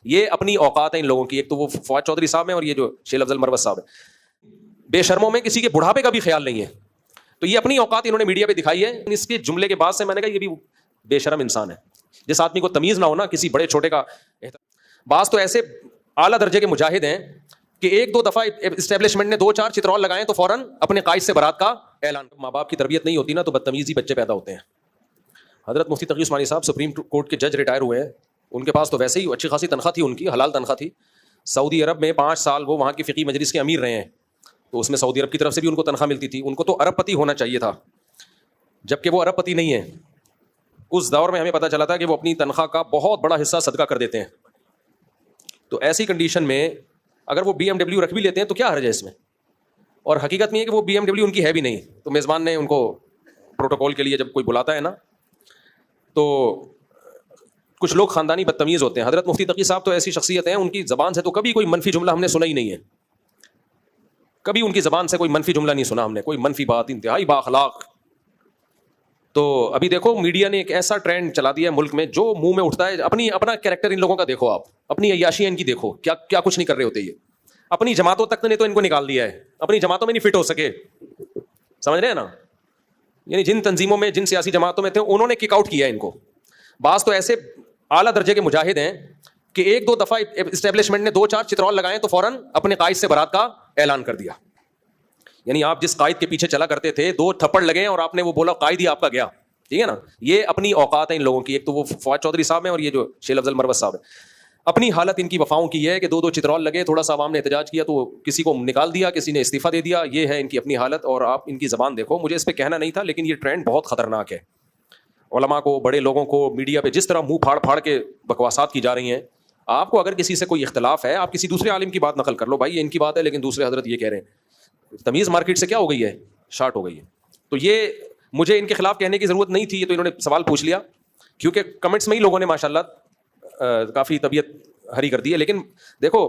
یہ اپنی اوقات ہیں ان لوگوں کی. ایک تو وہ فواد چودھری صاحب ہیں اور یہ جو شیخ افضل مروت صاحب ہیں, بے شرموں میں کسی کے بڑھاپے کا بھی خیال نہیں ہے. تو یہ اپنی اوقات انہوں نے میڈیا پہ دکھائی ہے. اس کے جملے کے بعد سے میں نے کہا یہ بھی بے شرم انسان ہے. جس آدمی کو تمیز نہ ہونا کسی بڑے چھوٹے کا. بعض تو ایسے اعلیٰ درجے کے مجاہد ہیں کہ ایک دو دفعہ اسٹیبلشمنٹ نے 2-4 چترول لگائیں تو فوراً اپنے قائد سے برات کا اعلان. ماں باپ کی تربیت نہیں ہوتی نا تو بدتمیزی بچے پیدا ہوتے ہیں. حضرت مفتی تقی عثمانی صاحب سپریم کورٹ کے جج ریٹائر ہوئے ہیں. ان کے پاس تو ویسے ہی اچھی خاصی تنخواہ تھی, ان کی حلال تنخواہ تھی. سعودی عرب میں 5 سال وہ وہاں کی فقی مجلس کے امیر رہے ہیں, تو اس میں سعودی عرب کی طرف سے بھی ان کو تنخواہ ملتی تھی. ان کو تو ارب پتی ہونا چاہیے تھا, جبکہ وہ ارب پتی نہیں ہے. اس دور میں ہمیں پتہ چلا تھا کہ وہ اپنی تنخواہ کا بہت بڑا حصہ صدقہ کر دیتے ہیں. تو ایسی کنڈیشن میں اگر وہ BMW رکھ بھی لیتے ہیں تو کیا حرج ہے اس میں. اور حقیقت میں ہے کہ وہ BMW ان کی ہے بھی نہیں. تو میزبان نے ان کو پروٹوکول کے لیے جب کوئی بلاتا ہے نا, تو کچھ لوگ خاندانی بدتمیز ہوتے ہیں. حضرت مفتی تقی صاحب تو ایسی شخصیت ہیں, ان کی زبان سے تو کبھی کوئی منفی جملہ ہم نے سنا ہی نہیں ہے. کبھی ان کی زبان سے کوئی منفی جملہ نہیں سنا ہم نے, کوئی منفی بات, انتہائی بااخلاق. تو ابھی دیکھو میڈیا نے ایک ایسا ٹرینڈ چلا دیا ہے ملک میں, جو منہ میں اٹھتا ہے اپنا کیریکٹر ان لوگوں کا دیکھو آپ, اپنی عیاشیاں ان کی دیکھو, کیا کچھ نہیں کر رہے ہوتے. یہ اپنی جماعتوں تک نے تو ان کو نکال دیا ہے, اپنی جماعتوں میں نہیں فٹ ہو سکے. سمجھ رہے ہیں نا, یعنی جن تنظیموں میں جن سیاسی جماعتوں میں تھے انہوں نے کک آؤٹ کیا ان کو. بعض تو ایسے اعلیٰ درجے کے مجاہد ہیں کہ ایک دو دفعہ اسٹیبلشمنٹ نے 2-4 چترول لگائیں تو فوراً اپنے قائد سے برات کا اعلان کر دیا. یعنی آپ جس قائد کے پیچھے چلا کرتے تھے, 2 تھپڑ لگے اور آپ نے وہ بولا قائد ہی آپ کا گیا. ٹھیک ہے نا, یہ اپنی اوقات ہیں ان لوگوں کی. ایک تو وہ فواد چودھری صاحب ہیں اور یہ جو شیخ افضل مروت صاحب ہیں. اپنی حالت ان کی وفاؤں کی ہے کہ 2 چترول لگے, تھوڑا سا عوام نے احتجاج کیا تو کسی کو نکال دیا, کسی نے استعفیٰ دے دیا. یہ ہے ان کی اپنی حالت. اور آپ ان کی زبان دیکھو, مجھے اس پہ کہنا نہیں تھا لیکن یہ ٹرینڈ بہت خطرناک ہے. علماء کو, بڑے لوگوں کو میڈیا پہ جس طرح منہ پھاڑ پھاڑ کے بکواسات کی جا رہی ہیں. آپ کو اگر کسی سے کوئی اختلاف ہے, آپ کسی دوسرے عالم کی بات نقل کر لو, بھائی یہ ان کی بات ہے لیکن دوسرے حضرت یہ کہہ رہے ہیں. تمیز مارکیٹ سے کیا ہو گئی ہے, شارٹ ہو گئی ہے. تو یہ مجھے ان کے خلاف کہنے کی ضرورت نہیں تھی, یہ تو انہوں نے سوال پوچھ لیا, کیونکہ کمنٹس میں ہی لوگوں نے ماشاءاللہ کافی طبیعت ہری کر دی ہے. لیکن دیکھو,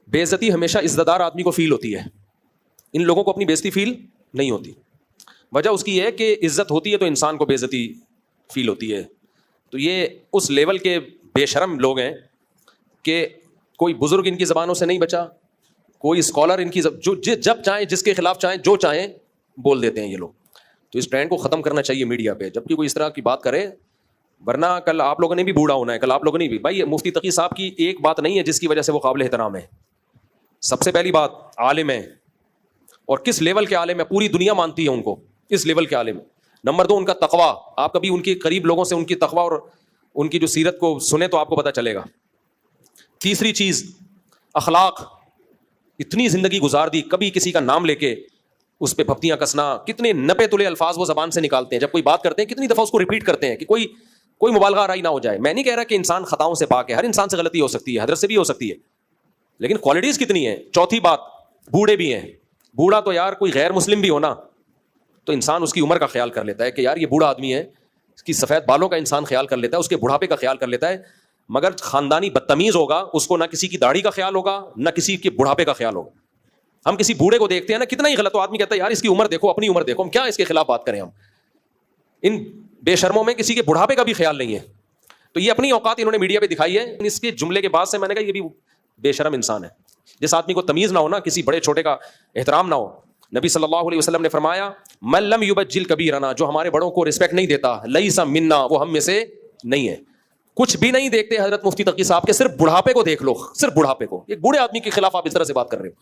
بے عزتی ہمیشہ عزتدار آدمی کو فیل ہوتی ہے, ان لوگوں کو اپنی بے عزتی فیل نہیں ہوتی. وجہ اس کی یہ ہے کہ عزت ہوتی ہے تو انسان کو بے عزتی فیل ہوتی ہے. تو یہ اس لیول کے بے شرم لوگ ہیں کہ کوئی بزرگ ان کی زبانوں سے نہیں بچا, کوئی اسکالر ان کی جو جب چاہیں جس کے خلاف چاہیں جو چاہیں بول دیتے ہیں یہ لوگ. تو اس ٹرینڈ کو ختم کرنا چاہیے میڈیا پہ, جب بھی کوئی اس طرح کی بات کرے, ورنہ کل آپ لوگوں نے بھی بوڑھا ہونا ہے, کل آپ لوگوں نے بھی. بھائی مفتی تقی صاحب کی ایک بات نہیں ہے جس کی وجہ سے وہ قابل احترام ہے. سب سے پہلی بات, عالم ہے, اور کس لیول کے عالم ہے, پوری دنیا مانتی ہے ان کو, اس لیول کے عالم. نمبر 2 ان کا تقویٰ. آپ کبھی ان کے قریب لوگوں سے ان کی تقویٰ اور ان کی جو سیرت کو سنیں تو آپ کو پتہ چلے گا. تیسری چیز اخلاق. اتنی زندگی گزار دی, کبھی کسی کا نام لے کے اس پہ بھپتیاں کسنا, کتنے نپے تلے الفاظ وہ زبان سے نکالتے ہیں. جب کوئی بات کرتے ہیں کتنی دفعہ اس کو ریپیٹ کرتے ہیں کہ کوئی مبالغہ آرائی نہ ہو جائے. میں نہیں کہہ رہا کہ انسان خطاؤں سے پاک ہے, ہر انسان سے غلطی ہو سکتی ہے, حضرت سے بھی ہو سکتی ہے, لیکن کوالٹیز کتنی ہیں. چوتھی بات, بوڑھے بھی ہیں. بوڑھا تو یار کوئی غیر مسلم بھی ہونا تو انسان اس کی عمر کا خیال کر لیتا ہے کہ یار یہ بوڑھا آدمی ہے, اس کی سفید بالوں کا انسان خیال کر لیتا ہے, اس کے بڑھاپے کا خیال کر لیتا ہے. مگر خاندانی بدتمیز ہوگا, اس کو نہ کسی کی داڑھی کا خیال ہوگا نہ کسی کے بڑھاپے کا خیال ہوگا. ہم کسی بوڑھے کو دیکھتے ہیں نا, کتنا ہی غلط ہو, آدمی کہتا ہے یار اس کی عمر دیکھو, اپنی عمر دیکھو, ہم کیا اس کے خلاف بات کریں. ہم ان بے شرموں میں کسی کے بڑھاپے کا بھی خیال نہیں ہے. تو یہ اپنی اوقات انہوں نے میڈیا پہ دکھائی ہے. اس کے جملے کے بعد سے میں نے کہا یہ بھی بے شرم انسان ہے. جس آدمی کو تمیز نہ ہونا, کسی بڑے چھوٹے کا احترام نہ ہو. نبی صلی اللہ علیہ وسلم نے فرمایا, من لم یبجل کبیرنا, جو ہمارے بڑوں کو رسپیکٹ نہیں دیتا, لیس منا, وہ ہم میں سے نہیں ہے. کچھ بھی نہیں دیکھتے حضرت مفتی تقی صاحب کے, صرف بڑھاپے کو دیکھ لو, صرف بڑھاپے کو. ایک بوڑھے آدمی کے خلاف آپ اس طرح سے بات کر رہے ہو.